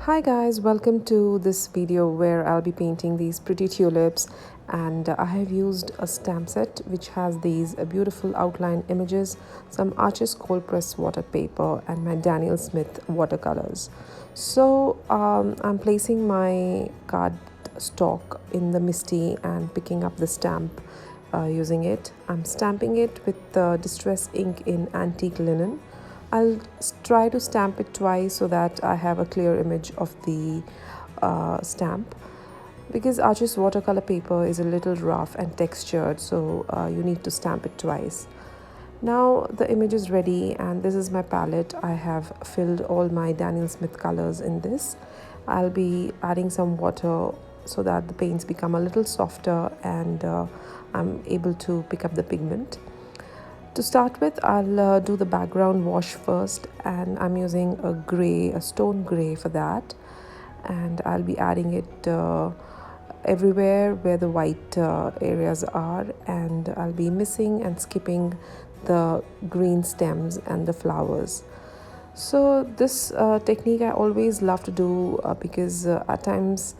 Hi guys, welcome to this video where I'll be painting these pretty tulips, and I have used a stamp set which has these beautiful outline images, some Arches cold pressed water paper and my Daniel Smith watercolors. So I'm placing my card stock in the MISTI and picking up the stamp using it. I'm stamping it with distress ink in antique linen. I'll try to stamp it twice so that I have a clear image of the stamp, because Arches watercolor paper is a little rough and textured, so you need to stamp it twice. Now the image is ready and this is my palette. I have filled all my Daniel Smith colors in this. I'll be adding some water so that the paints become a little softer and I'm able to pick up the pigment. To start with, I'll do the background wash first, and I'm using a stone grey for that, and I'll be adding it everywhere where the white areas are, and I'll be missing and skipping the green stems and the flowers. So this technique I always love to do because at times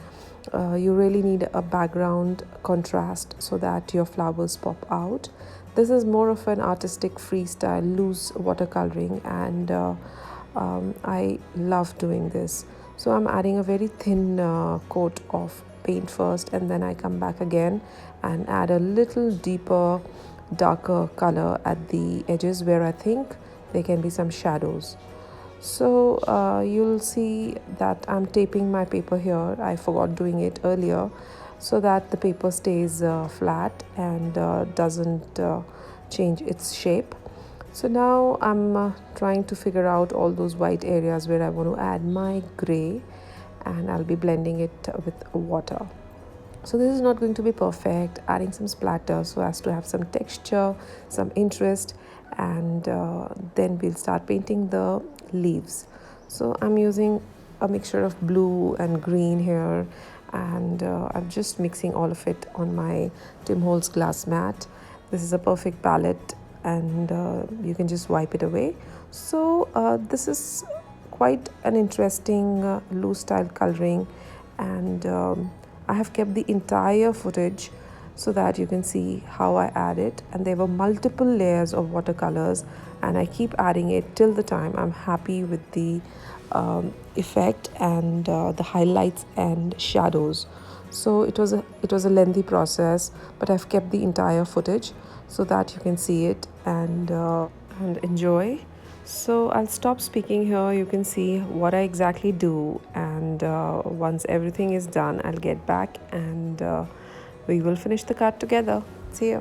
you really need a background contrast so that your flowers pop out. This is more of an artistic freestyle loose watercoloring, and I love doing this. So I'm adding a very thin coat of paint first, and then I come back again and add a little deeper darker color at the edges where I think there can be some shadows. So you'll see that I'm taping my paper here. I forgot doing it earlier, so that the paper stays flat and doesn't change its shape. So now I'm trying to figure out all those white areas where I want to add my gray, and I'll be blending it with water. So this is not going to be perfect, adding some splatter so as to have some texture, some interest, and then we'll start painting the leaves. So I'm using a mixture of blue and green here, and I'm just mixing all of it on my Tim Holtz glass mat. This is a perfect palette, and you can just wipe it away. So this is quite an interesting loose style coloring, and I have kept the entire footage so that you can see how I add it, and there were multiple layers of watercolors, and I keep adding it till the time I'm happy with the effect and the highlights and shadows. So it was a lengthy process, but I've kept the entire footage so that you can see it and enjoy. So I'll stop speaking here. You can see what I exactly do, and once everything is done, I'll get back and we will finish the card together. See ya.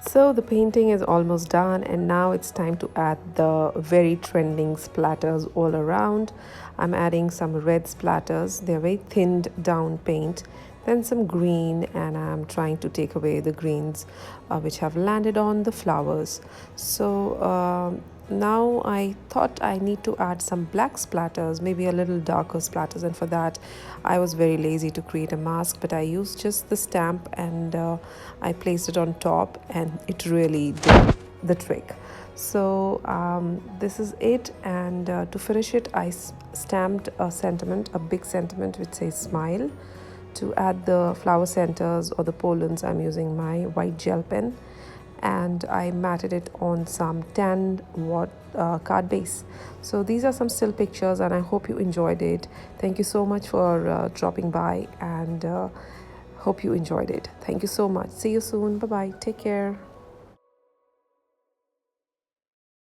So the painting is almost done, and now it's time to add the very trending splatters all around. I'm adding some red splatters. They're very thinned down paint, then some green, and I'm trying to take away the greens which have landed on the flowers. So now I thought I need to add some black splatters, maybe a little darker splatters, and for that I was very lazy to create a mask, but I used just the stamp and I placed it on top, and it really did the trick. So this is it, and to finish it I stamped a sentiment, a big sentiment which says smile. To add the flower centers or the pollens, I'm using my white gel pen, and I matted it on some tanned card base. So these are some still pictures, and I hope you enjoyed it. Thank you so much for dropping by, and hope you enjoyed it. Thank you so much. See you soon. Bye bye. Take care.